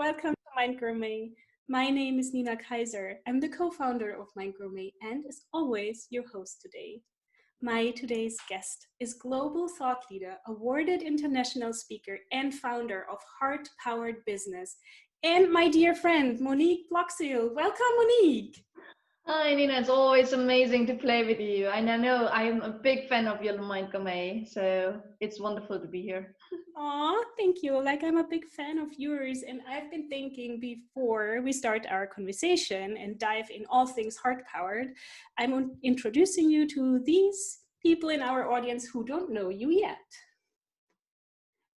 welcome to Mind Gourmet. My name is Nina Kaiser. I'm the co-founder of Mind Gourmet and, as always, your host today. My today's guest is global thought leader, awarded international speaker, and founder of HeartPowered Business, and my dear friend, Monique Blokzyl. Welcome, Monique. Hi, Nina. It's always amazing to play with you. And I know I'm a big fan of your Mind Gourmet, so it's wonderful to be here. Aw, thank you. Like, I'm a big fan of yours, and I've been thinking before we start our conversation and dive in all things heart-powered, I'm introducing you to these people in our audience who don't know you yet.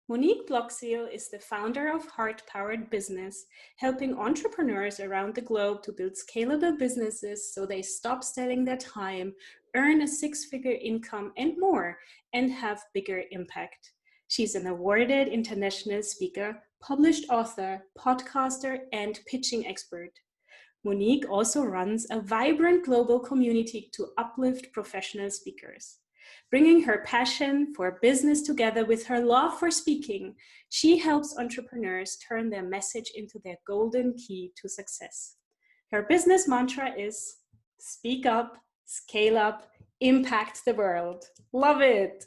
Monique Blokzyl is the founder of HeartPowered Business, helping entrepreneurs around the globe to build scalable businesses so they stop selling their time, earn a six-figure income and more, and have bigger impact. She's an awarded international speaker, published author, podcaster, and pitching expert. Monique also runs a vibrant global community to uplift professional speakers. Bringing her passion for business together with her love for speaking, she helps entrepreneurs turn their message into their golden key to success. Her business mantra is speak up, scale up, impact the world. Love it.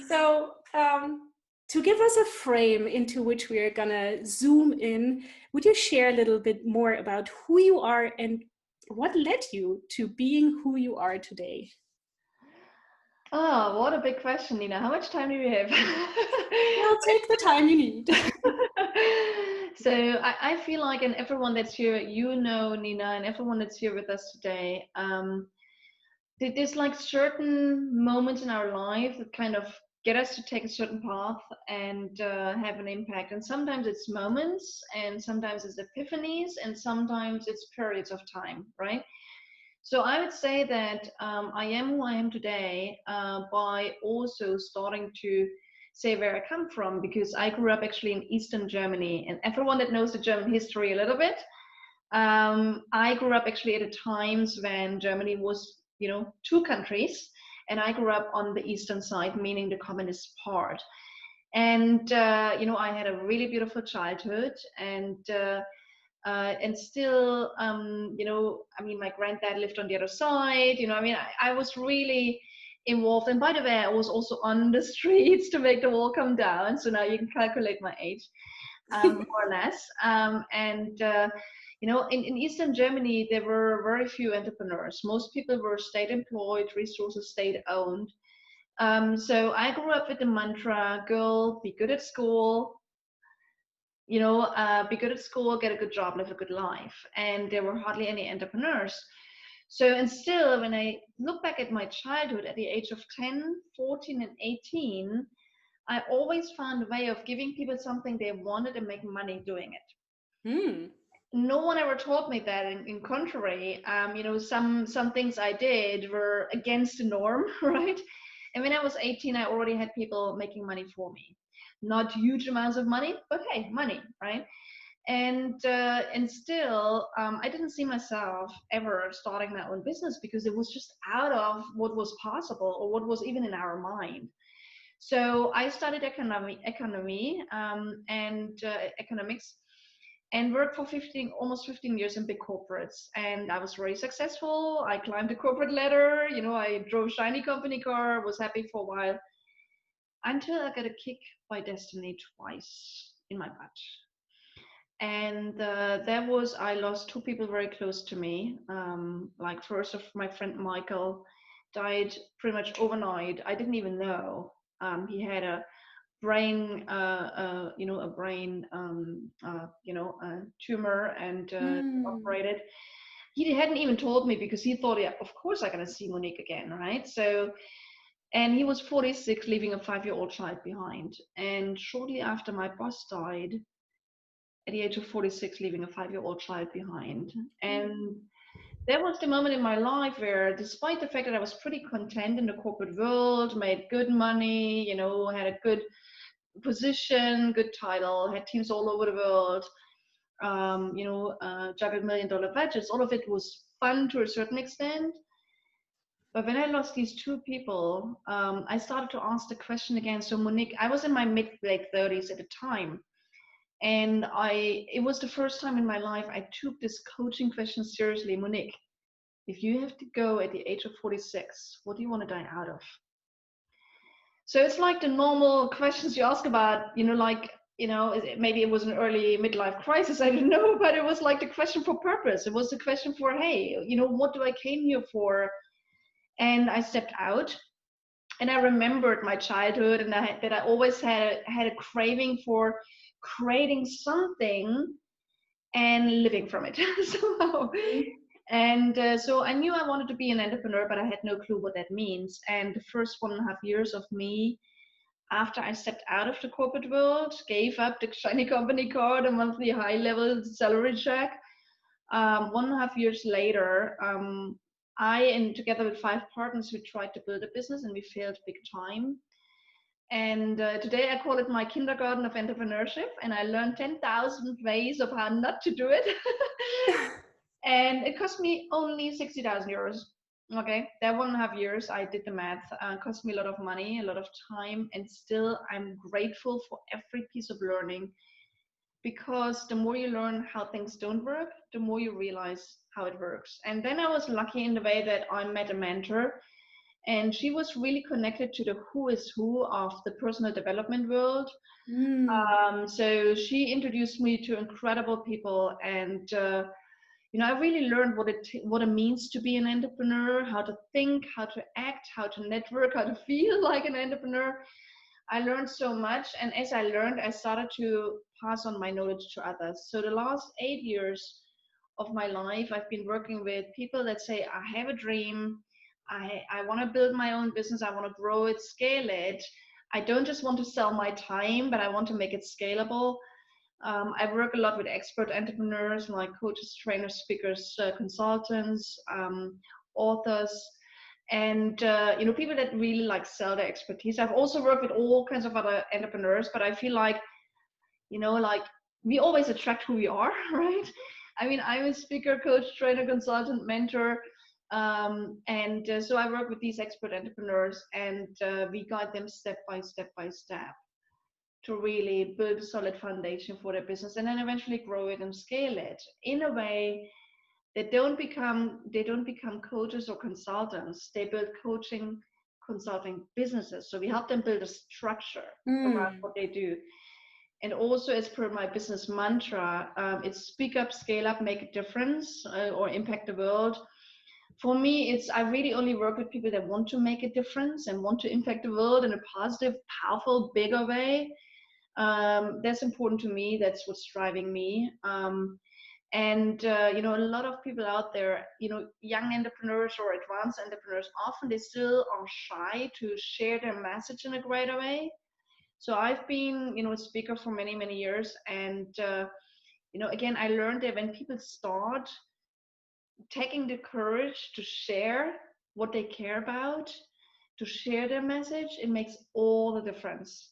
So, to give us a frame into which we are going to zoom in, would you share a little bit more about who you are and what led you to being who you are today? Oh, what a big question, Nina. How much time do we have? Well, take the time you need. So I feel like, and everyone that's here, Nina, and everyone that's here with us today, there's like certain moments in our life that kind of get us to take a certain path and have an impact. And sometimes it's moments, and sometimes it's epiphanies, and sometimes it's periods of time, right? So I would say that I am who I am today by also starting to say where I come from, because I grew up actually in Eastern Germany. And everyone that knows the German history a little bit, I grew up actually at a times when Germany was, two countries, and I grew up on the eastern side, meaning the communist part. And I had a really beautiful childhood, and still, my granddad lived on the other side. I was really involved. And by the way, I was also on the streets to make the wall come down. So now you can calculate my age, more or less. In Eastern Germany, there were very few entrepreneurs. Most people were state employed, resources state owned. So I grew up with the mantra, girl, be good at school, be good at school, get a good job, live a good life. And there were hardly any entrepreneurs. So, and still, when I look back at my childhood at the age of 10, 14, and 18, I always found a way of giving people something they wanted and make money doing it. No one ever taught me that. In contrary, some things I did were against the norm, right? And when I was 18, I already had people making money for me. Not huge amounts of money, but hey, money, right? And still, I didn't see myself ever starting my own business because it was just out of what was possible or what was even in our mind. So I studied economy and economics, and worked for almost 15 years in big corporates. And I was very successful. I climbed the corporate ladder. I drove a shiny company car, was happy for a while, until I got a kick by destiny twice in my butt. And I lost two people very close to me. First of my friend Michael died pretty much overnight. I didn't even know. He had a brain, tumor, and operated. He hadn't even told me because he thought, yeah, of course I'm gonna see Monique again, right? So, and he was 46, leaving a 5-year-old child behind. And shortly after, my boss died at the age of 46, leaving a 5-year-old child behind. And that was the moment in my life where, despite the fact that I was pretty content in the corporate world, made good money, had a good position, good title, had teams all over the world, juggled $1 million budgets. All of it was fun to a certain extent. But when I lost these two people, I started to ask the question again. So Monique, I was in my mid-late 30s at the time. And it was the first time in my life I took this coaching question seriously. Monique, if you have to go at the age of 46, what do you want to die out of? So it's like the normal questions you ask about, like, maybe it was an early midlife crisis, I don't know, but it was like the question for purpose. It was the question for, hey, what do I came here for? And I stepped out, and I remembered my childhood, and that I always had a craving for creating something and living from it somehow. And so I knew I wanted to be an entrepreneur, but I had no clue what that means. And the first 1.5 years of me, after I stepped out of the corporate world, gave up the shiny company car, the monthly high-level salary check, 1.5 years later, and together with 5 partners, we tried to build a business, and we failed big time. And today I call it my kindergarten of entrepreneurship, and I learned 10,000 ways of how not to do it. And it cost me only 60,000 euros. Okay, that 1.5 years, I did the math, cost me a lot of money, a lot of time, and still I'm grateful for every piece of learning, because the more you learn how things don't work, the more you realize how it works. And then I was lucky in the way that I met a mentor, and she was really connected to the who is who of the personal development world. So she introduced me to incredible people, and I really learned what it means to be an entrepreneur, how to think, how to act, how to network, how to feel like an entrepreneur. I learned so much, and as I learned, I started to pass on my knowledge to others. So the last 8 years of my life, I've been working with people that say, I have a dream, I want to build my own business, I want to grow it, scale it. I don't just want to sell my time, but I want to make it scalable. I work a lot with expert entrepreneurs like coaches, trainers, speakers, consultants, authors, and people that really like sell their expertise. I've also worked with all kinds of other entrepreneurs, but I feel like like we always attract who we are, right? I mean, I'm a speaker, coach, trainer, consultant, mentor, and so I work with these expert entrepreneurs, and we guide them step by step to really build a solid foundation for their business, and then eventually grow it and scale it in a way they don't become coaches or consultants. They build coaching, consulting businesses. So we help them build a structure around what they do. And also, as per my business mantra, it's speak up, scale up, make a difference, or impact the world. For me, I really only work with people that want to make a difference and want to impact the world in a positive, powerful, bigger way. That's important to me. That's what's driving me. And a lot of people out there, young entrepreneurs or advanced entrepreneurs, often they still are shy to share their message in a greater way. So I've been, a speaker for many, many years, and again, I learned that when people start taking the courage to share what they care about, to share their message, it makes all the difference.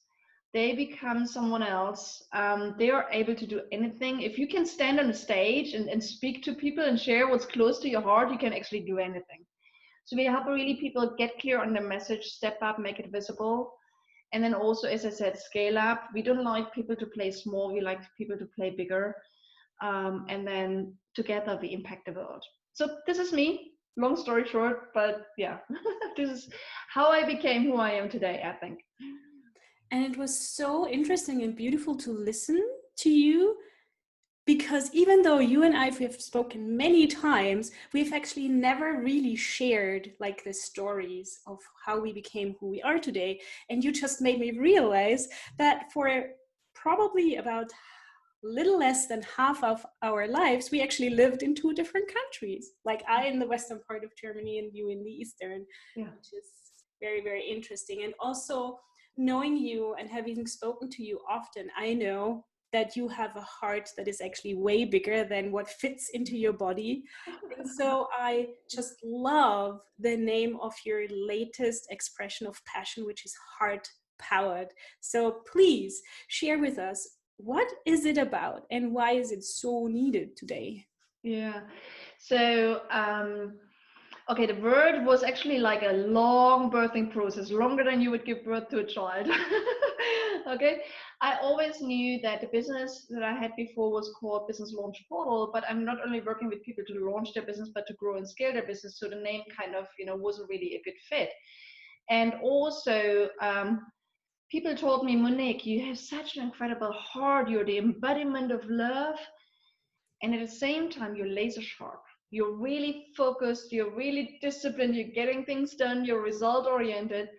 They become someone else. They are able to do anything. If you can stand on a stage and speak to people and share what's close to your heart, you can actually do anything. So we help really people get clear on their message, step up, make it visible. And then also, as I said, scale up. We don't like people to play small. We like people to play bigger. And then together we impact the world. So this is me. Long story short, but yeah, this is how I became who I am today, I think. And it was so interesting and beautiful to listen to you, because even though you and I have spoken many times, we've actually never really shared like the stories of how we became who we are today. And you just made me realize that for probably about little less than half of our lives, we actually lived in 2 different countries. Like I in the western part of Germany and you in the eastern, which is very, very interesting. And also, knowing you and having spoken to you often, I know that you have a heart that is actually way bigger than what fits into your body. And so I just love the name of your latest expression of passion, which is HeartPowered. So please share with us, what is it about and why is it so needed today? Yeah. So Okay, the word was actually like a long birthing process, longer than you would give birth to a child. Okay, I always knew that the business that I had before was called Business Launch Portal, but I'm not only working with people to launch their business, but to grow and scale their business. So the name kind of, wasn't really a good fit. And also, people told me, Monique, you have such an incredible heart. You're the embodiment of love. And at the same time, you're laser sharp. You're really focused. You're really disciplined. You're getting things done. You're result oriented.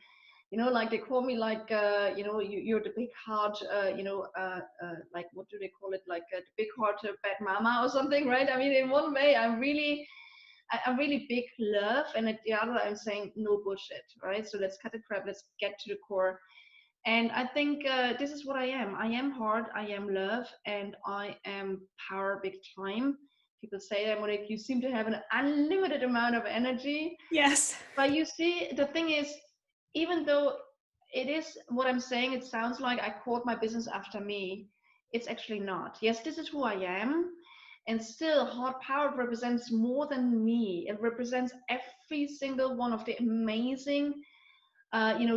Like they call me like, you're the big heart, like what do they call it? Like the big heart bad mama or something, right? I mean, in one way, I'm really big love. And at the other, I'm saying no bullshit, right? So let's cut the crap. Let's get to the core. And I think this is what I am. I am heart, I am love, and I am power big time. People say that, Monique, you seem to have an unlimited amount of energy. Yes. But you see, the thing is, even though it is what I'm saying, it sounds like I called my business after me. It's actually not. Yes, this is who I am. And still, Heart Powered represents more than me. It represents every single one of the amazing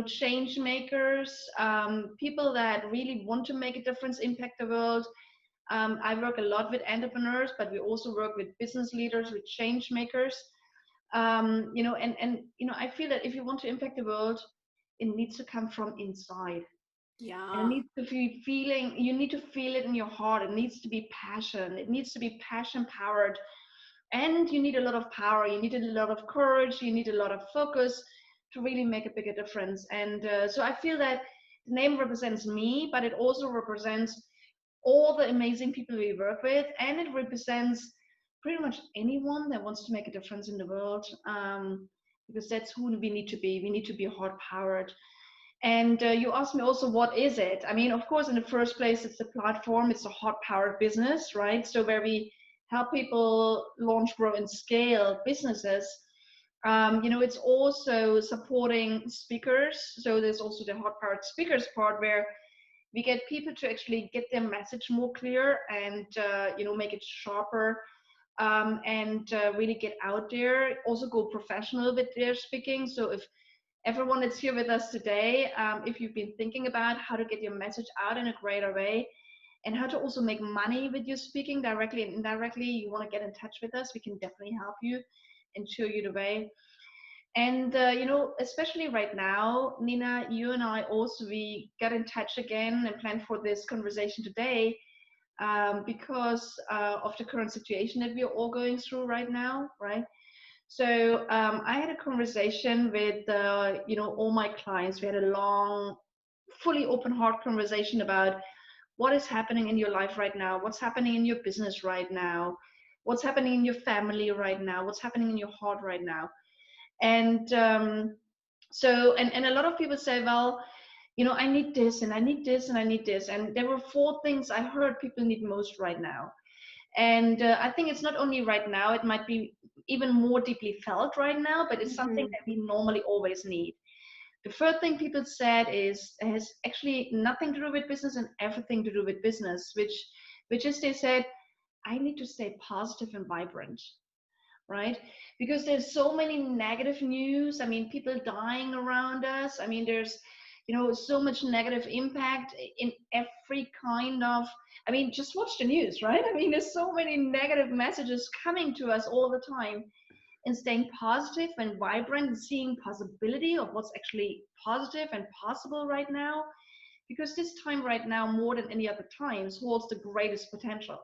change makers, people that really want to make a difference, impact the world. I work a lot with entrepreneurs, but we also work with business leaders, with change makers. I feel that if you want to impact the world, it needs to come from inside. And it Yeah. needs to be feeling, you need to feel it in your heart. It needs to be passion. It needs to be passion powered. And you need a lot of power. You need a lot of courage. You need a lot of focus to really make a bigger difference. And so I feel that the name represents me, but it also represents all the amazing people we work with, and it represents pretty much anyone that wants to make a difference in the world, because that's who we need to be. We need to be heart powered. And you asked me also, what is it? I mean, of course, in the first place, it's a platform. It's a heart powered business, right? So where we help people launch, grow, and scale businesses. It's also supporting speakers. So there's also the heart powered speakers part where we get people to actually get their message more clear and make it sharper, and really get out there, also go professional with their speaking. So if everyone that's here with us today, if you've been thinking about how to get your message out in a greater way and how to also make money with your speaking directly and indirectly, you want to get in touch with us, we can definitely help you and show you the way. And especially right now, Nina, you and I also, we got in touch again and planned for this conversation today, because of the current situation that we are all going through right now, right? So I had a conversation with all my clients. We had a long, fully open heart conversation about what is happening in your life right now, what's happening in your business right now, what's happening in your family right now, what's happening in your heart right now. And and a lot of people say, well, I need this and I need this and I need this. And there were 4 things I heard people need most right now. And I think it's not only right now, it might be even more deeply felt right now, but it's something that we normally always need. The first thing people said has actually nothing to do with business and everything to do with business, which is they said, I need to stay positive and vibrant, right? Because there's so many negative news. I mean, people dying around us. I mean, there's so much negative impact in every kind of, I mean, just watch the news, right? I mean, there's so many negative messages coming to us all the time. And staying positive and vibrant and seeing possibility of what's actually positive and possible right now, because this time right now, more than any other times, holds the greatest potential,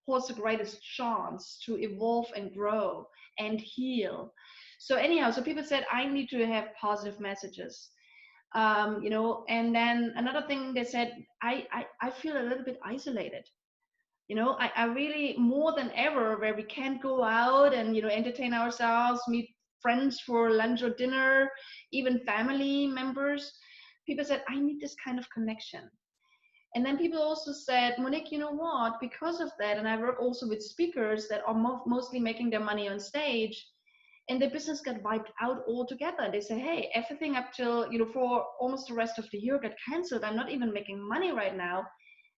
holds the greatest chance to evolve and grow and heal. So anyhow, so people said, I need to have positive messages. And then another thing they said, I feel a little bit isolated. I really, more than ever, where we can't go out and, entertain ourselves, meet friends for lunch or dinner, even family members. People said, I need this kind of connection. And then people also said, Monique, you know what, because of that, and I work also with speakers that are mostly making their money on stage, and their business got wiped out altogether. They say, hey, everything up till, for almost the rest of the year got canceled. I'm not even making money right now.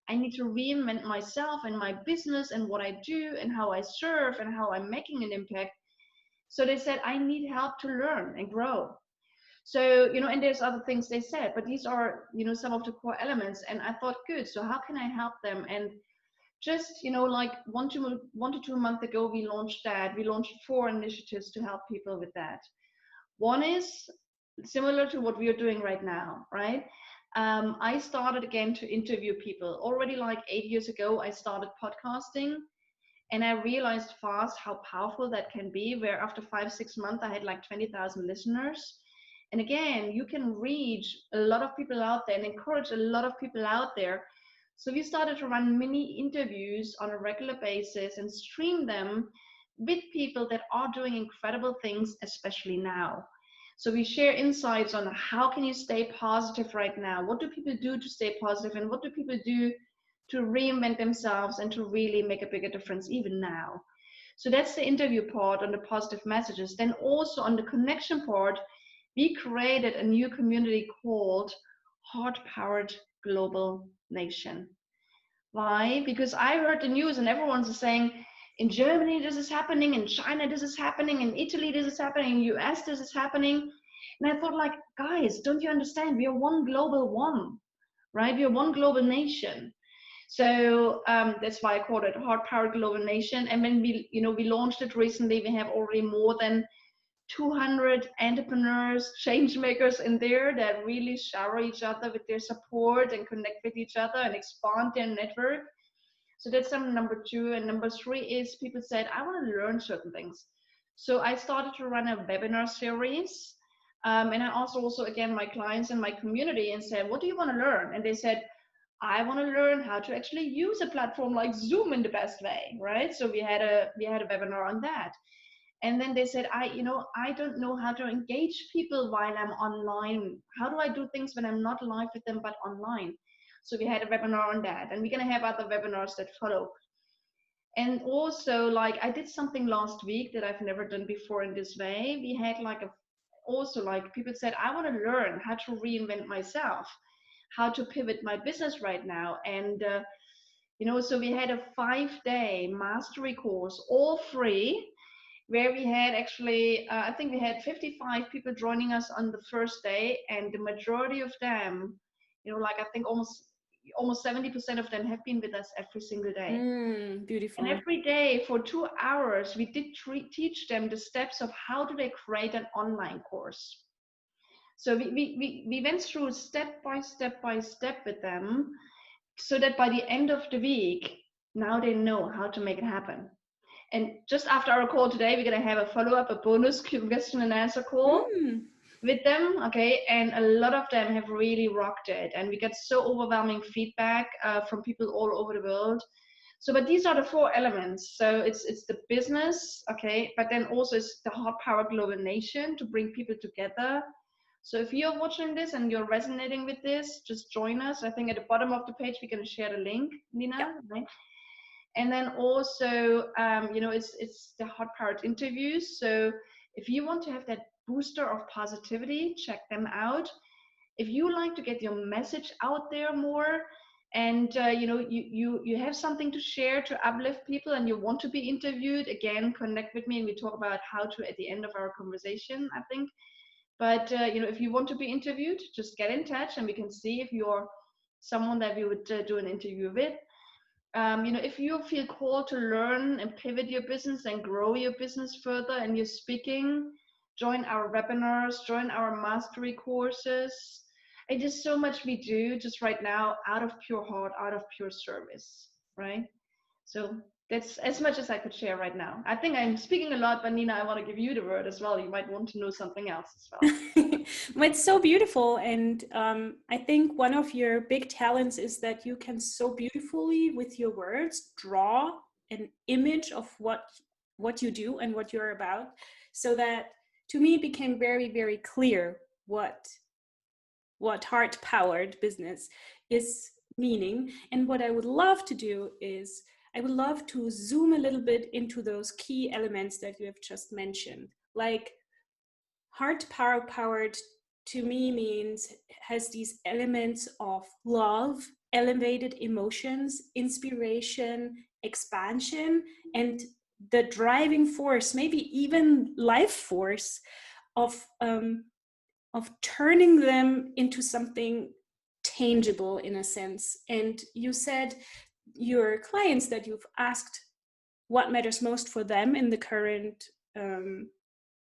I need to reinvent myself and my business and what I do and how I serve and how I'm making an impact. So they said, I need help to learn and grow. So, and there's other things they said, but these are, some of the core elements. And I thought, good, so how can I help them? And just, like 1 to 2 months ago, we launched that. We launched 4 initiatives to help people with that. One is similar to what we are doing right now, right? I started again to interview people. Already like 8 years ago, I started podcasting, and I realized fast how powerful that can be, where after 5-6 months, I had like 20,000 listeners. And again, you can reach a lot of people out there and encourage a lot of people out there. So we started to run mini interviews on a regular basis and stream them with people that are doing incredible things, especially now. So we share insights on how can you stay positive right now? What do people do to stay positive? And what do people do to reinvent themselves and to really make a bigger difference even now? So that's the interview part on the positive messages. Then also on the connection part, we created a new community called HeartPowered Global Nation. Why? Because I heard the news and everyone's saying, in Germany this is happening, in China this is happening, in Italy this is happening, in US this is happening. And I thought, like, guys, don't you understand? We are one global one, right? We are one global nation. So that's why I called it HeartPowered Global Nation. And when we launched it recently, we have already more than 200 entrepreneurs, change makers in there that really shower each other with their support and connect with each other and expand their network. So that's number 2. And number 3 is people said, I want to learn certain things. So I started to run a webinar series. And I asked also, again, my clients in my community and said, what do you want to learn? And they said, I want to learn how to actually use a platform like Zoom in the best way, right? So we had a webinar on that. And then they said, I don't know how to engage people while I'm online. How do I do things when I'm not live with them, but online? So we had a webinar on that, and we're going to have other webinars that follow. And also, like, I did something last week that I've never done before in this way. We had like people said, I want to learn how to reinvent myself, how to pivot my business right now. And, so we had a 5-day mastery course, all free, where we had actually, I think we had 55 people joining us on the first day, and the majority of them, I think almost 70% of them have been with us every single day. Beautiful. And every day for 2 hours, we did teach them the steps of how do they create an online course. So we went through step by step with them, so that by the end of the week, now they know how to make it happen. And just after our call today, we're going to have a follow-up, a bonus question and answer call with them. Okay. And a lot of them have really rocked it. And we get so overwhelming feedback from people all over the world. So, but these are the 4 elements. So it's the business. Okay. But then also it's the HeartPowered Global Nation to bring people together. So if you're watching this and you're resonating with this, just join us. I think at the bottom of the page, we're going to share the link, Nina. Yep. Right? And then also, it's the HeartPowered interviews. So if you want to have that booster of positivity, check them out. If you like to get your message out there more, and you have something to share to uplift people, and you want to be interviewed, again, connect with me, and we talk about how to at the end of our conversation, I think. But if you want to be interviewed, just get in touch, and we can see if you're someone that we would do an interview with. If you feel called to learn and pivot your business and grow your business further, and you're speaking, join our webinars, join our mastery courses. And just so much we do just right now out of pure heart, out of pure service, right? So that's as much as I could share right now. I think I'm speaking a lot, but Nina, I want to give you the word as well. You might want to know something else as well. Well, it's so beautiful. And I think one of your big talents is that you can so beautifully with your words draw an image of what you do and what you're about, so that to me it became very, very clear what heart-powered business is meaning. And what I would love to do is I would love to zoom a little bit into those key elements that you have just mentioned. Like heart-powered to me has these elements of love, elevated emotions, inspiration, expansion, and the driving force, maybe even life force of turning them into something tangible in a sense. And you said your clients that you've asked what matters most for them in the current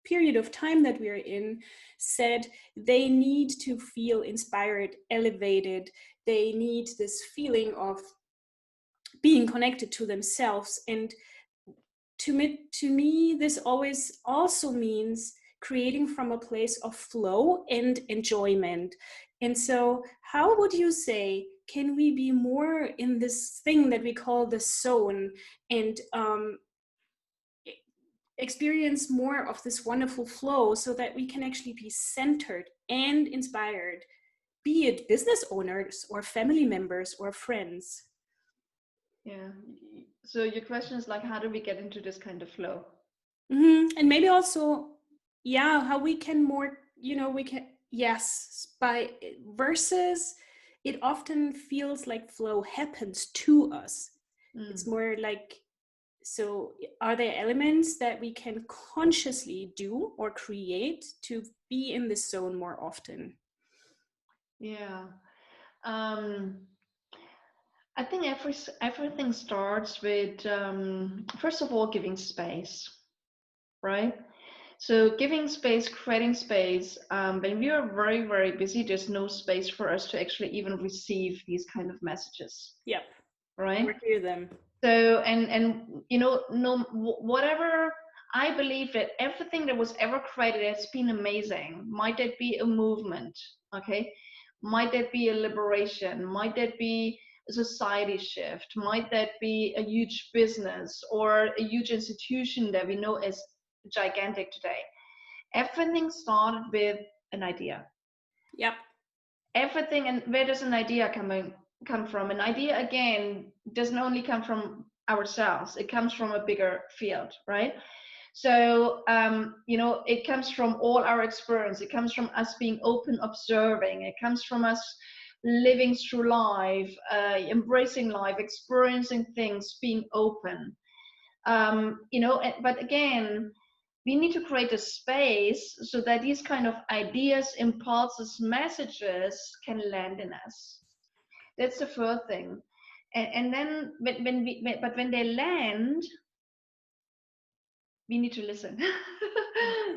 period of time that we're in, said they need to feel inspired, elevated. They need this feeling of being connected to themselves. And to me, this always also means creating from a place of flow and enjoyment. And so how would you say, can we be more in this thing that we call the zone, and experience more of this wonderful flow, so that we can actually be centered and inspired, be it business owners or family members or friends? Yeah. So your question is like, how do we get into this kind of flow? And maybe also, how we can more, we can, yes, by versus it often feels like flow happens to us. It's more like, so are there elements that we can consciously do or create to be in this zone more often? Yeah. I think everything starts with, first of all, giving space, right? So giving space, creating space. When we are very, very busy, there's no space for us to actually even receive these kind of messages. Yep. Right. Or hear them. So, and whatever, I believe that everything that was ever created has been amazing. Might that be a movement? Okay. Might that be a liberation? Might that be a society shift? Might that be a huge business or a huge institution that we know as gigantic today? Everything started with an idea. Yep. Everything. And where does an idea come from? An idea, again, doesn't only come from ourselves. It comes from a bigger field, right? So it comes from all our experience. It comes from us being open, observing. It comes from us living through life, embracing life, experiencing things, being open. But again, we need to create a space so that these kind of ideas, impulses, messages can land in us. That's the first thing. And then when they land, we need to listen.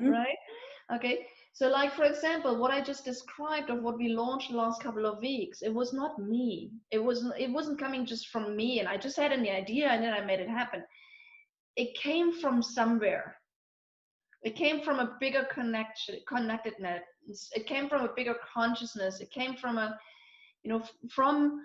Right? Okay. So like, for example, what I just described of what we launched the last couple of weeks, it was not me. It wasn't coming just from me, and I just had an idea and then I made it happen. It came from somewhere. It came from a bigger connectedness. It came from a bigger consciousness. It came from from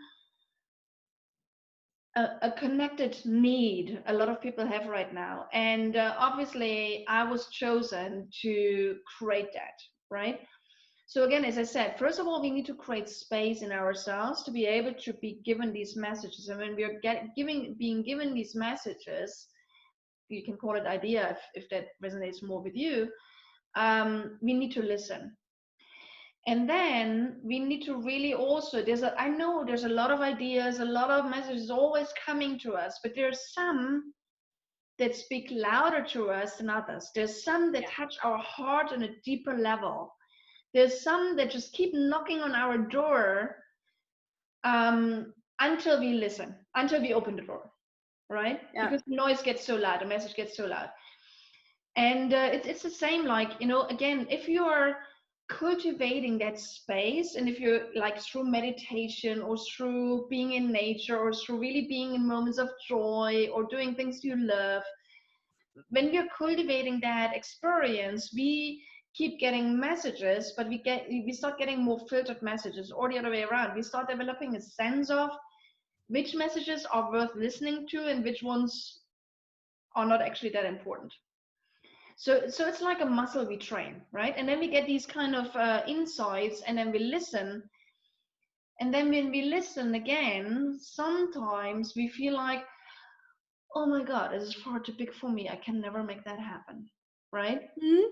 a connected need a lot of people have right now. And obviously I was chosen to create that, right? So again, as I said, first of all, we need to create space in ourselves to be able to be given these messages. And when we are being given these messages, you can call it idea if that resonates more with you, we need to listen. And then we need to really also, I know there's a lot of ideas, a lot of messages always coming to us, but there's some that speak louder to us than others. There's some that touch our heart on a deeper level. There's some that just keep knocking on our door until we listen, until we open the door, right? Yeah. Because the noise gets so loud, the message gets so loud. And it's the same, like, again, if you're cultivating that space, and if you're like through meditation or through being in nature or through really being in moments of joy or doing things you love, when we're cultivating that experience, we keep getting messages, but we start getting more filtered messages, or the other way around. We start developing a sense of which messages are worth listening to and which ones are not actually that important. So it's like a muscle we train, right? And then we get these kind of insights, and then we listen. And then when we listen again, sometimes we feel like, oh my God, this is far too big for me. I can never make that happen, right? Mm-hmm.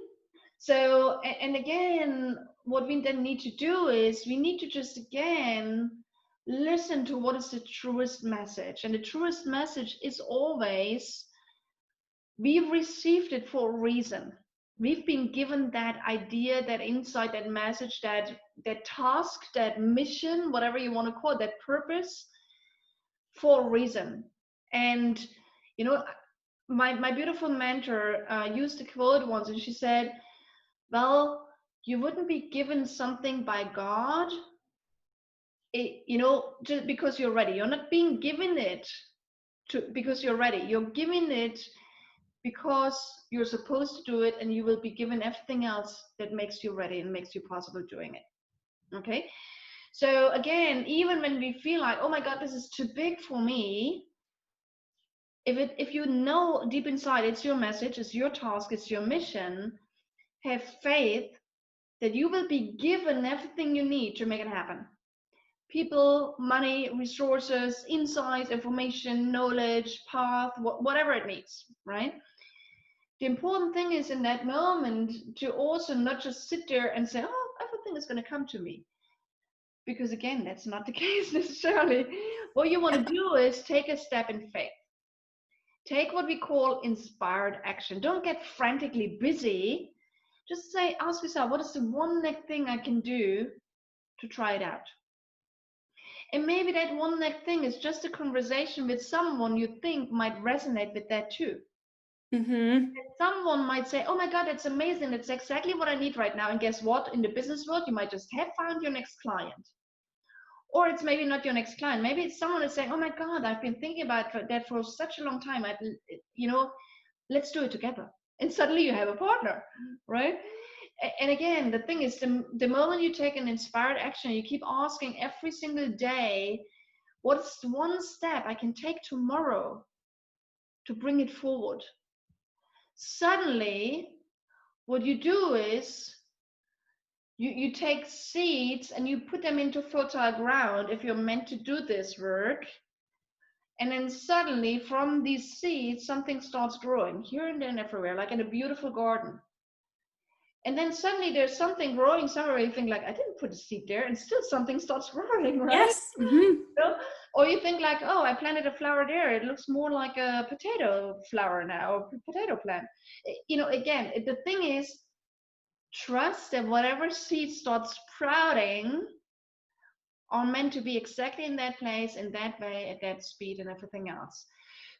So, and again, what we then need to do is we need to just, again, listen to what is the truest message. And the truest message is always we've received it for a reason. We've been given that idea, that insight, that message, that task, that mission, whatever you want to call it, that purpose, for a reason. And you know, my beautiful mentor used a quote once, and she said, well, you wouldn't be given something by God, just because you're ready. You're not being given it because you're ready. You're giving it because you're supposed to do it, and you will be given everything else that makes you ready and makes you possible doing it. Okay. So again, even when we feel like, oh my God, this is too big for me, if you know deep inside it's your message, it's your task, it's your mission, have faith that you will be given everything you need to make it happen. People, money, resources, insights, information, knowledge, path, whatever it needs, right? The important thing is in that moment to also not just sit there and say, oh, everything is going to come to me. Because again, that's not the case necessarily. What you want to do is take a step in faith. Take what we call inspired action. Don't get frantically busy. Just say, ask yourself, what is the one next thing I can do to try it out? And maybe that one next thing is just a conversation with someone you think might resonate with that too. And someone might say, oh my God, that's amazing. That's exactly what I need right now. And guess what? In the business world, you might just have found your next client. Or it's maybe not your next client. Maybe it's someone that's saying, oh my God, I've been thinking about that for such a long time. Let's do it together. And suddenly you have a partner, right? And again, the thing is, the moment you take an inspired action, you keep asking every single day, what's one step I can take tomorrow to bring it forward? Suddenly, what you do is you take seeds and you put them into fertile ground if you're meant to do this work. And then suddenly from these seeds, something starts growing here and there and everywhere, like in a beautiful garden. And then suddenly there's something growing somewhere. You think like, I didn't put a seed there, and still something starts growing, right? Yes. Or you think like, oh, I planted a flower there. It looks more like a potato flower now, or potato plant. Again, the thing is, trust that whatever seed starts sprouting are meant to be exactly in that place, in that way, at that speed, and everything else.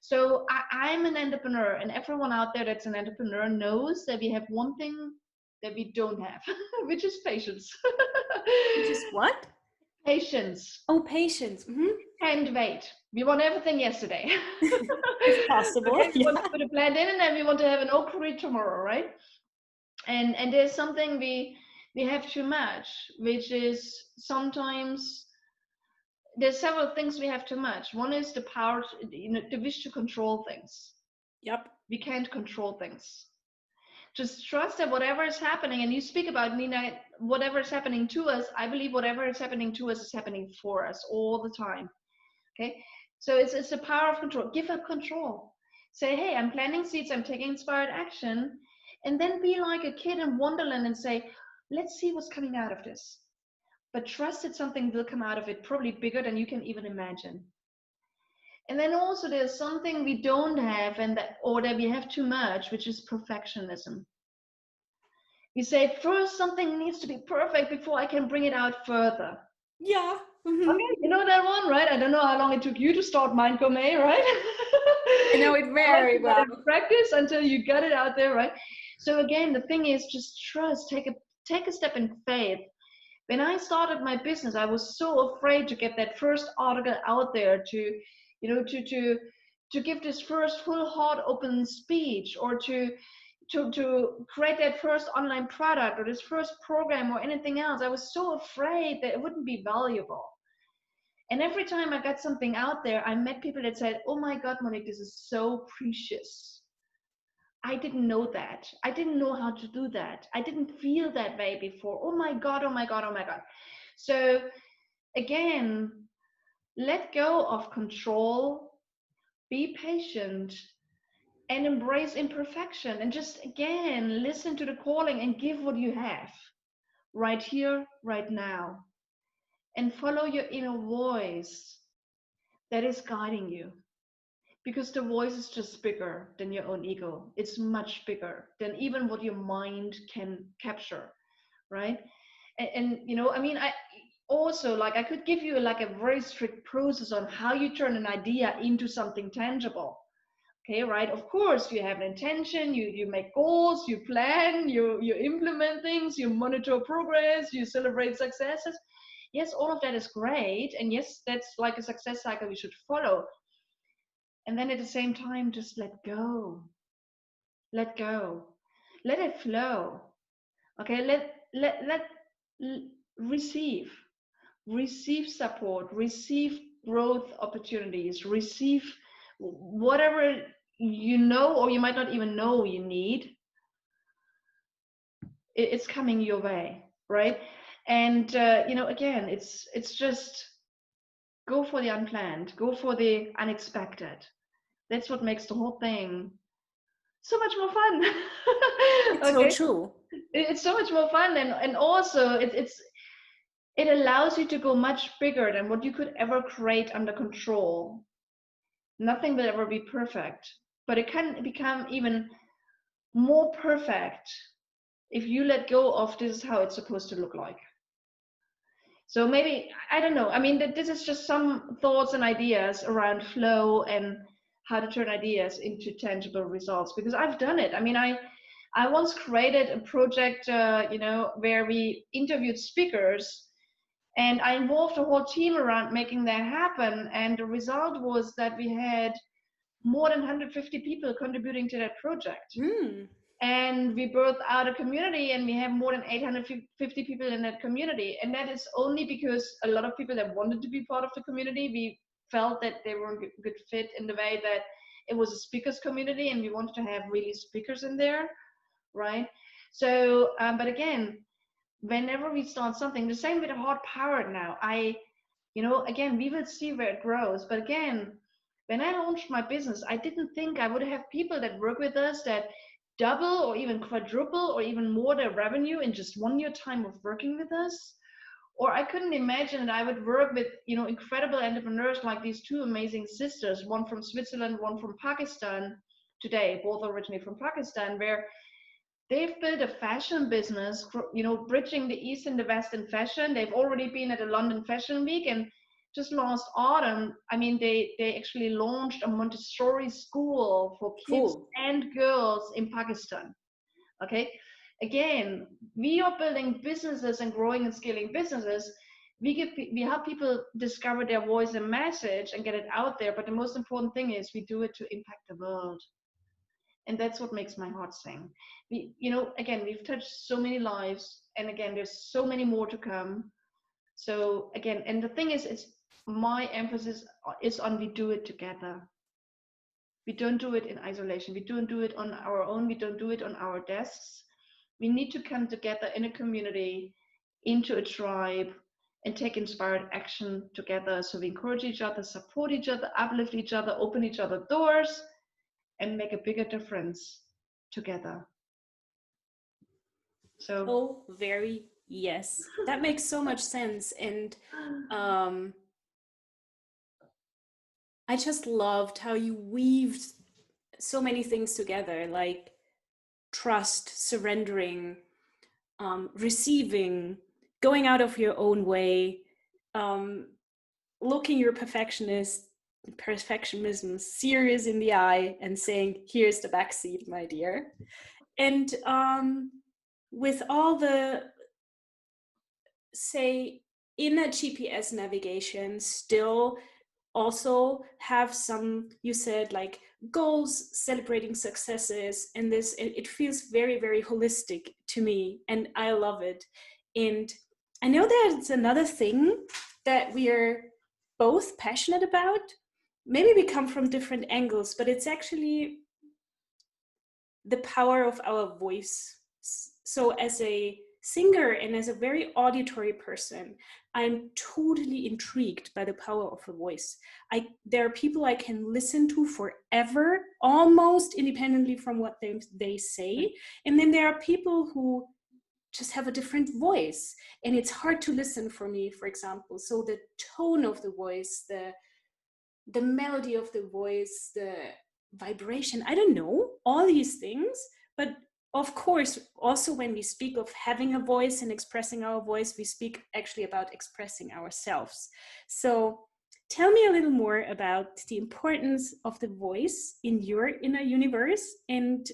So I'm an entrepreneur, and everyone out there that's an entrepreneur knows that we have one thing that we don't have, which is patience. Which is what? Patience. Oh, patience. And wait. We want everything yesterday. If possible. Okay, we want to put a plant in, and then we want to have an oak tree tomorrow, right? And there's something we have too much, which is sometimes there's several things we have too much. One is the power, the wish to control things. Yep. We can't control things. Just trust that whatever is happening, and you speak about, Nina, whatever is happening to us, I believe whatever is happening to us is happening for us all the time. Okay? So it's the power of control. Give up control. Say, hey, I'm planting seeds, I'm taking inspired action, and then be like a kid in Wonderland and say, let's see what's coming out of this. But trust that something will come out of it, probably bigger than you can even imagine. And then also there's something we don't have, or that we have too much, which is perfectionism. We say first something needs to be perfect before I can bring it out further. Yeah. Okay, you know that one, right? I don't know how long it took you to start MindGourmet, right? I know it very well. Practice until you got it out there, right? So again, the thing is, just trust. Take a step in faith. When I started my business, I was so afraid to get that first article out there, to give this first full heart open speech, or to create that first online product, or this first program, or anything else. I was so afraid that it wouldn't be valuable. And every time I got something out there, I met people that said, oh my God, Monique, this is so precious. I didn't know that. I didn't know how to do that. I didn't feel that way before. Oh my God, oh my God, oh my God. So again, let go of control, be patient, and embrace imperfection. And just, again, listen to the calling and give what you have right here, right now. And follow your inner voice that is guiding you. because the voice is just bigger than your own ego. It's much bigger than even what your mind can capture, right? And you know, I mean, I also, like, I could give you like a very strict process on how you turn an idea into something tangible. Okay, right? Of course, you have an intention, you make goals, you plan, you implement things, you monitor progress, you celebrate successes. Yes, all of that is great, and yes, that's like a success cycle you should follow. And then at the same time, just let go. Let go. Let it flow. Okay, receive. Receive support, receive growth opportunities, receive whatever you know or you might not even know you need. It's coming your way, right? And you know, again, it's just go for the unplanned, go for the unexpected. That's what makes the whole thing so much more fun. It's so Okay, true. it's so much more fun, and also it allows you to go much bigger than what you could ever create under control. Nothing will ever be perfect, but it can become even more perfect if you let go of this is how it's supposed to look like. So maybe, I don't know, I mean, this is just some thoughts and ideas around flow and how to turn ideas into tangible results, because I've done it. I mean, I once created a project, you know, where we interviewed speakers, and I involved the whole team around making that happen. And the result was that we had more than 150 people contributing to that project. And we birthed out a community, and we have more than 850 people in that community. And that is only because a lot of people that wanted to be part of the community, we felt that they were a good fit in the way that it was a speakers community, and we wanted to have really speakers in there, right? So, but again, whenever we start something, the same with the HeartPowered now, you know, again, we will see where it grows. But again, when I launched my business, I didn't think I would have people that work with us that double or even quadruple or even more their revenue in just 1 year time of working with us. Or I couldn't imagine that I would work with, you know, incredible entrepreneurs like these two amazing sisters, one from Switzerland, one from Pakistan today, both originally from Pakistan, where they've built a fashion business, you know, bridging the East and the West in fashion. They've already been at the London Fashion Week, and just last autumn, I mean, they actually launched a Montessori school for kids Cool. and girls in Pakistan. Okay, again, we are building businesses and growing and scaling businesses. We help people discover their voice and message and get it out there. But the most important thing is we do it to impact the world. And that's what makes my heart sing. You know, again, we've touched so many lives, and again, there's so many more to come. So again, and the thing is, it's my emphasis is on we do it together. We don't do it in isolation. We don't do it on our own. We don't do it on our desks. We need to come together in a community, into a tribe, and take inspired action together. So we encourage each other, support each other, uplift each other, open each other doors, and make a bigger difference together. So, Oh, very yes. That makes so much sense. And I just loved how you weaved so many things together, like trust, surrendering, receiving, going out of your own way, looking your perfectionism serious in the eye and saying, here's the backseat, my dear. And with all the, say, in a GPS navigation, still also have some, you said, like goals, celebrating successes, and this, it feels very, very holistic to me, and I love it. And I know that it's another thing that we are both passionate about. Maybe we come from different angles, but it's actually the power of our voice. So as a singer and as a very auditory person, I'm totally intrigued by the power of a voice. There are people I can listen to forever, almost independently from what they say. And then there are people who just have a different voice, and it's hard to listen for me, for example. So the tone of the voice, the the melody of the voice, the vibration, I don't know, all these things. But of course, also when we speak of having a voice and expressing our voice, we speak actually about expressing ourselves. So tell me a little more about the importance of the voice in your inner universe, and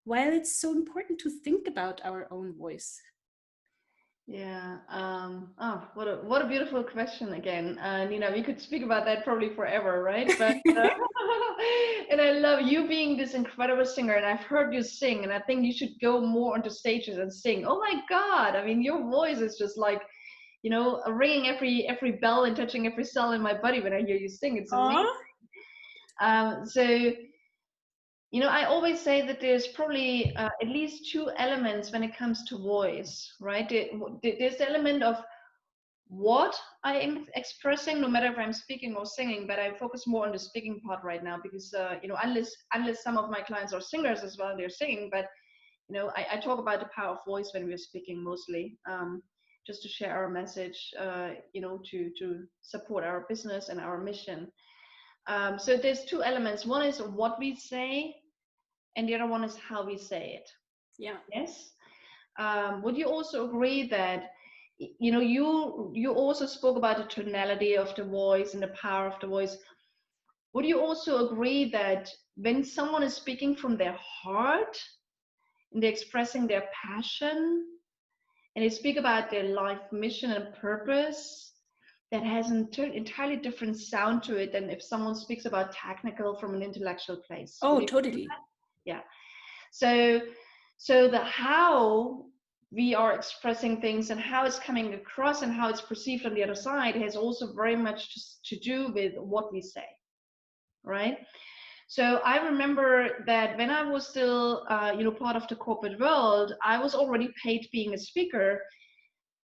why it's so important to think about our own voice. Yeah. Oh, what a beautiful question again. And we could speak about that probably forever, right? But and I love you being this incredible singer, and I've heard you sing, and I think you should go more onto stages and sing. Oh my God! I mean, your voice is just like, ringing every bell and touching every cell in my body when I hear you sing. It's amazing. So I always say that there's probably at least two elements when it comes to voice, right? There's the element of what I am expressing, no matter if I'm speaking or singing, but I focus more on the speaking part right now because, unless some of my clients are singers as well, they're singing, but, I talk about the power of voice when we're speaking mostly, just to share our message, to support our business and our mission. So there's two elements. One is what we say, and the other one is how we say it. Yeah. Yes. Would you also agree that you also spoke about the tonality of the voice and the power of the voice? Would you also agree that when someone is speaking from their heart and they're expressing their passion and they speak about their life mission and purpose, that has an entirely different sound to it than if someone speaks about technical from an intellectual place? Oh, totally. Yeah. So the how we are expressing things and how it's coming across and how it's perceived on the other side has also very much to do with what we say, right? So I remember that when I was still, part of the corporate world, I was already paid being a speaker.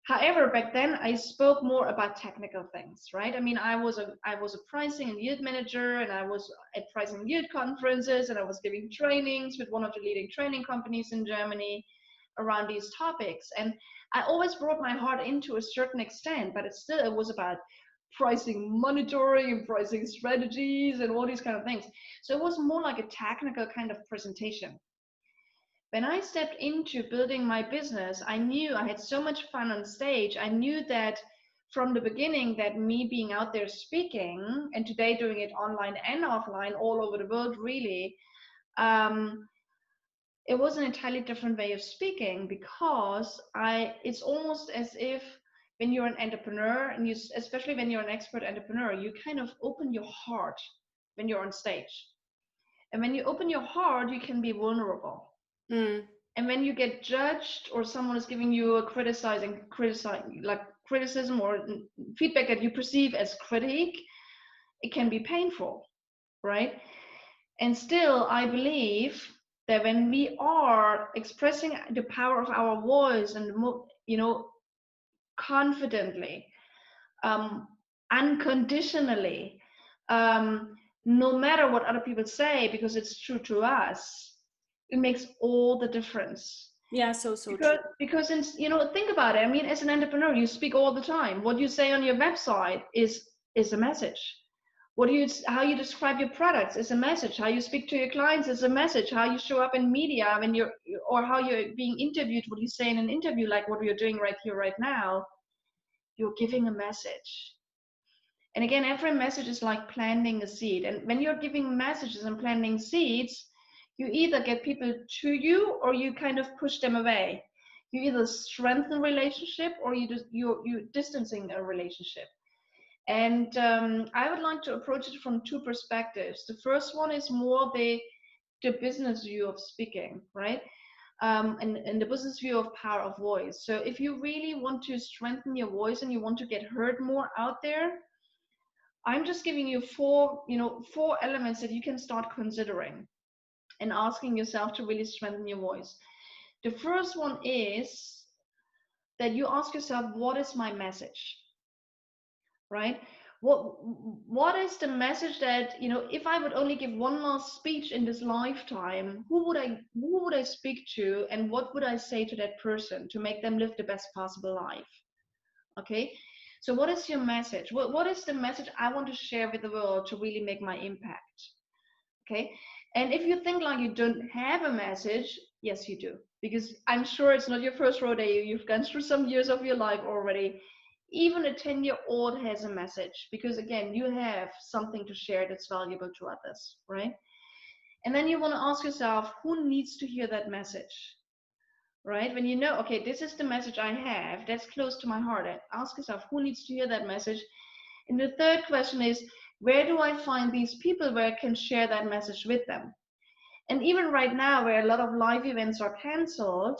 However, back then I spoke more about technical things, right? I mean, I was a pricing and yield manager, and I was at pricing and yield conferences, and I was giving trainings with one of the leading training companies in Germany around these topics. And I always brought my heart into a certain extent, but it was about pricing monitoring and pricing strategies and all these kind of things. So it was more like a technical kind of presentation. When I stepped into building my business, I knew I had so much fun on stage. I knew that from the beginning that me being out there speaking, and today doing it online and offline all over the world, really, it was an entirely different way of speaking, because it's almost as if when you're an entrepreneur, and especially when you're an expert entrepreneur, you kind of open your heart when you're on stage. And when you open your heart, you can be vulnerable. And when you get judged, or someone is giving you a criticism or feedback that you perceive as critique, it can be painful, right? And still, I believe that when we are expressing the power of our voice and, confidently, unconditionally, no matter what other people say, because it's true to us, it makes all the difference. Yeah, so true. Because think about it. I mean, as an entrepreneur, you speak all the time. What you say on your website is a message. How you describe your products is a message. How you speak to your clients is a message. How you show up in media or how you're being interviewed, what you say in an interview, like what we're doing right here, right now, you're giving a message. And again, every message is like planting a seed. And when you're giving messages and planting seeds, you either get people to you, or you kind of push them away. You either strengthen a relationship, or you're distancing a relationship. And I would like to approach it from two perspectives. The first one is more the business view of speaking, right? And the business view of power of voice. So if you really want to strengthen your voice and you want to get heard more out there, I'm just giving you four elements that you can start considering and asking yourself to really strengthen your voice. The first one is that you ask yourself, what is my message? Right? What is the message that, if I would only give one last speech in this lifetime, who would I speak to, and what would I say to that person to make them live the best possible life? Okay? So what is your message? What is the message I want to share with the world to really make my impact? Okay. And if you think like you don't have a message, yes, you do. Because I'm sure it's not your first rodeo. You've gone through some years of your life already. Even a 10-year-old has a message, because again, you have something to share that's valuable to others, right? And then you want to ask yourself, who needs to hear that message? Right? When you know, okay, this is the message I have, that's close to my heart. Ask yourself, who needs to hear that message? And the third question is, where do I find these people where I can share that message with them? And even right now, where a lot of live events are cancelled,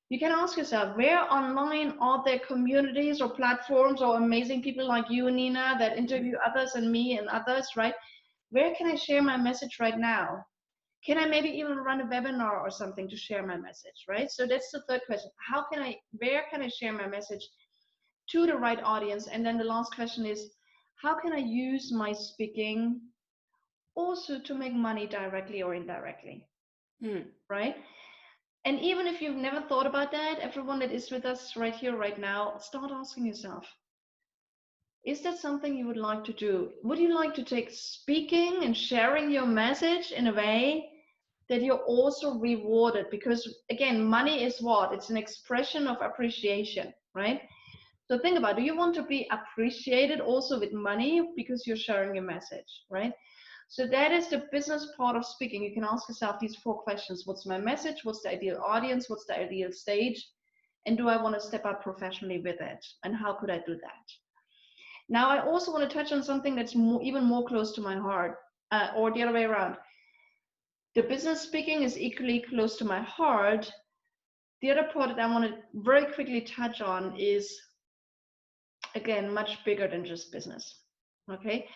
you can ask yourself, where online are there communities or platforms or amazing people like you, Nina, that interview others and me and others, right? Where can I share my message right now? Can I maybe even run a webinar or something to share my message, right? So that's the third question. Where can I share my message to the right audience? And then the last question is, how can I use my speaking also to make money directly or indirectly, right? And even if you've never thought about that, everyone that is with us right here, right now, start asking yourself, is that something you would like to do? Would you like to take speaking and sharing your message in a way that you're also rewarded? Because again, money is what? It's an expression of appreciation, right? So think about, do you want to be appreciated also with money because you're sharing your message, right? So that is the business part of speaking. You can ask yourself these 4 questions. What's my message? What's the ideal audience? What's the ideal stage? And do I want to step up professionally with it? And how could I do that? Now, I also want to touch on something that's even more close to my heart, or the other way around. The business speaking is equally close to my heart. The other part that I want to very quickly touch on is, again, much bigger than just business. Okay.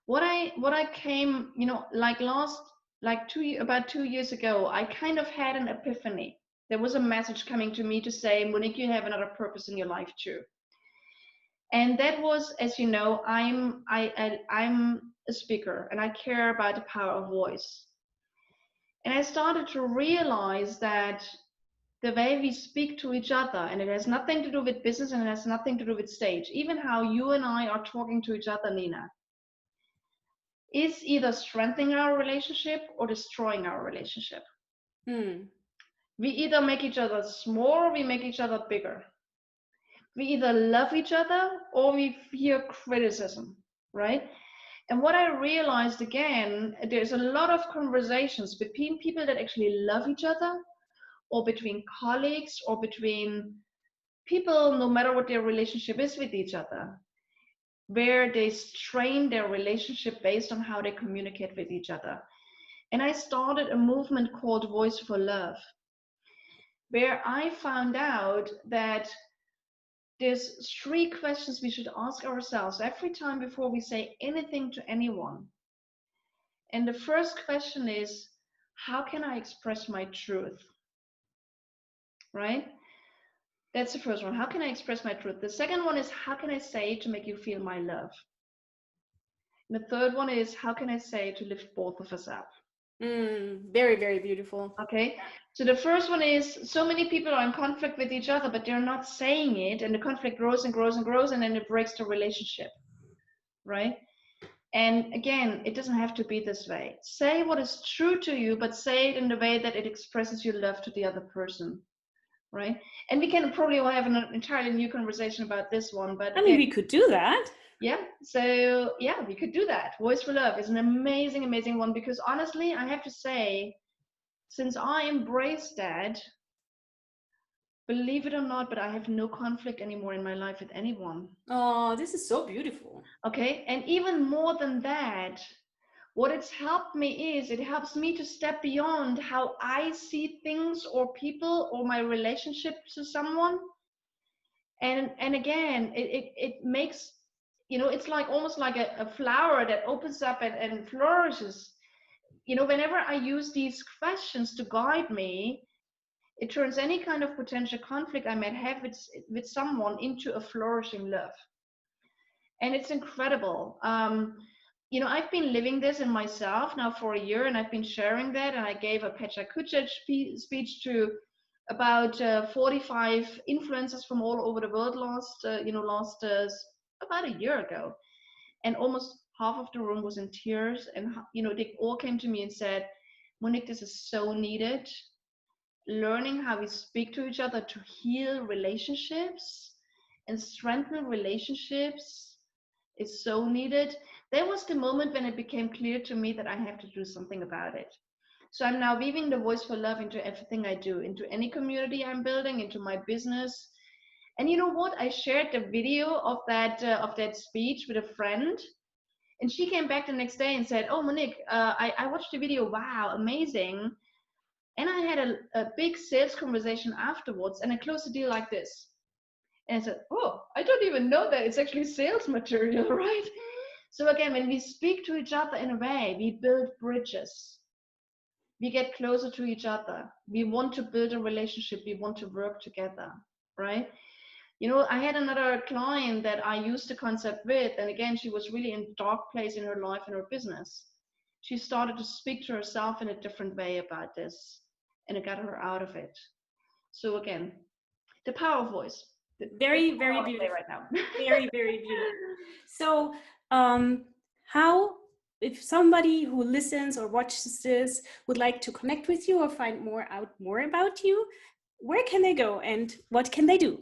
What I came, about 2 years ago, I kind of had an epiphany. There was a message coming to me to say, Monique, you have another purpose in your life too. And that was, as you know, I'm a speaker and I care about the power of voice. And I started to realize that the way we speak to each other, and it has nothing to do with business and it has nothing to do with stage, even how you and I are talking to each other, Nina, is either strengthening our relationship or destroying our relationship. We either make each other smaller or we make each other bigger. We either love each other or we fear criticism, right? And what I realized, again, there's a lot of conversations between people that actually love each other, or between colleagues, or between people, no matter what their relationship is with each other, where they strain their relationship based on how they communicate with each other. And I started a movement called Voice for Love, where I found out that there's 3 questions we should ask ourselves every time before we say anything to anyone. And the first question is, how can I express my truth? Right? That's the first one. How can I express my truth? The second one is, how can I say to make you feel my love? And the third one is, how can I say to lift both of us up? Very, very beautiful. Okay. So the first one is, so many people are in conflict with each other, but they're not saying it, and the conflict grows and grows and grows, and then it breaks the relationship. Right? And again, it doesn't have to be this way. Say what is true to you, but say it in the way that it expresses your love to the other person. Right? And we can probably have an entirely new conversation about this one, but I mean, we could do that. Yeah, so yeah, we could do that. Voice for Love is an amazing, amazing one, because honestly, I have to say, since I embraced that, believe it or not, but I have no conflict anymore in my life with anyone. Oh, this is so beautiful. Okay, and even more than that, what it's helped me is, it helps me to step beyond how I see things or people or my relationship to someone. And again, it makes, it's like almost like a flower that opens up and flourishes. Whenever I use these questions to guide me, it turns any kind of potential conflict I might have with someone into a flourishing love. And it's incredible. I've been living this in myself now for a year, and I've been sharing that. And I gave a Pecha Kucic speech to about 45 influencers from all over the world last about a year ago. And almost half of the room was in tears. And, they all came to me and said, Monique, this is so needed. Learning how we speak to each other to heal relationships and strengthen relationships is so needed. There was the moment when it became clear to me that I have to do something about it. So I'm now weaving the voice for love into everything I do, into any community I'm building, into my business. And you know what? I shared the video of that speech with a friend, and she came back the next day and said, "Oh, Monique, I watched the video. Wow, amazing!" And I had a big sales conversation afterwards, and I closed a deal like this. And I said, "Oh, I don't even know that it's actually sales material, right?" So again, when we speak to each other in a way, we build bridges. We get closer to each other. We want to build a relationship. We want to work together, right? I had another client that I used the concept with, and again, she was really in a dark place in her life and her business. She started to speak to herself in a different way about this, and it got her out of it. So again, the power of voice. Very, very beautiful. Right now. Very, very beautiful. So, how, if somebody who listens or watches this would like to connect with you or find out more about you, where can they go and what can they do?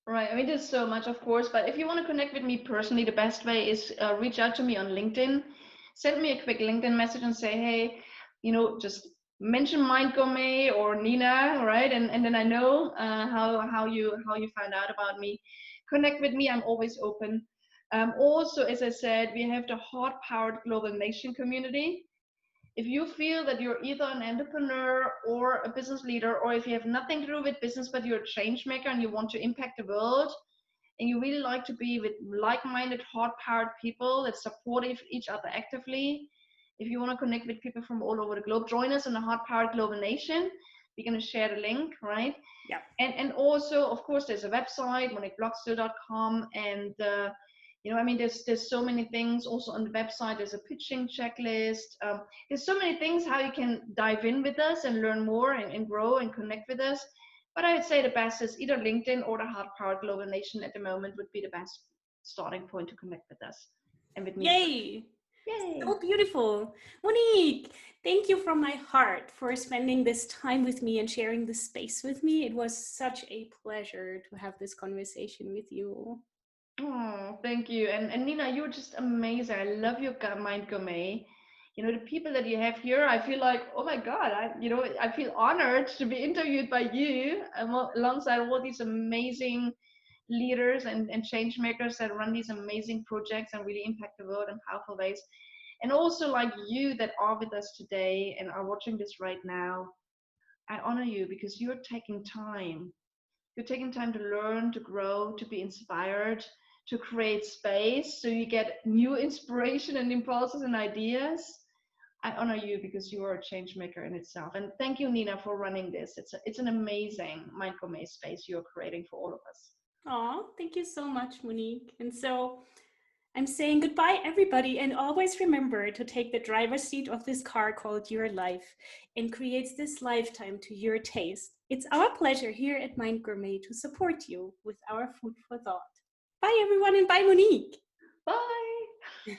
Right. I mean, there's so much, of course, but if you want to connect with me personally, the best way is reach out to me on LinkedIn. Send me a quick LinkedIn message and say, hey, just mention MindGourmet or Nina, right? And then I know how you found out about me. Connect with me. I'm always open. Also, as I said, we have the HeartPowered Global Nation community. If you feel that you're either an entrepreneur or a business leader, or if you have nothing to do with business, but you're a change maker and you want to impact the world, and you really like to be with like-minded, heart-powered people that support each other actively, if you want to connect with people from all over the globe, join us in the HeartPowered Global Nation. We're going to share the link, right? Yeah. And also, of course, there's a website, moniqueblokzyl.com, and there's so many things also on the website. There's a pitching checklist. There's so many things how you can dive in with us and learn more and grow and connect with us. But I would say the best is either LinkedIn or the HeartPowered Global Nation at the moment would be the best starting point to connect with us and with me. Yay! Yay! So beautiful. Monique, thank you from my heart for spending this time with me and sharing this space with me. It was such a pleasure to have this conversation with you. Oh, thank you. And Nina, you're just amazing. I love your Mind Gourmet. The people that you have here, I feel like, oh my God, I feel honored to be interviewed by you alongside all these amazing leaders and change makers that run these amazing projects and really impact the world in powerful ways. And also like you that are with us today and are watching this right now, I honor you because you're taking time. You're taking time to learn, to grow, to be inspired, to create space so you get new inspiration and impulses and ideas. I honor you because you are a change maker in itself. And thank you, Nina, for running this. It's an amazing Mind Gourmet space you're creating for all of us. Oh, thank you so much, Monique. And so I'm saying goodbye, everybody, and always remember to take the driver's seat of this car called your life and create this lifetime to your taste. It's our pleasure here at Mind Gourmet to support you with our food for thought. Bye, everyone, and bye, Monique. Bye.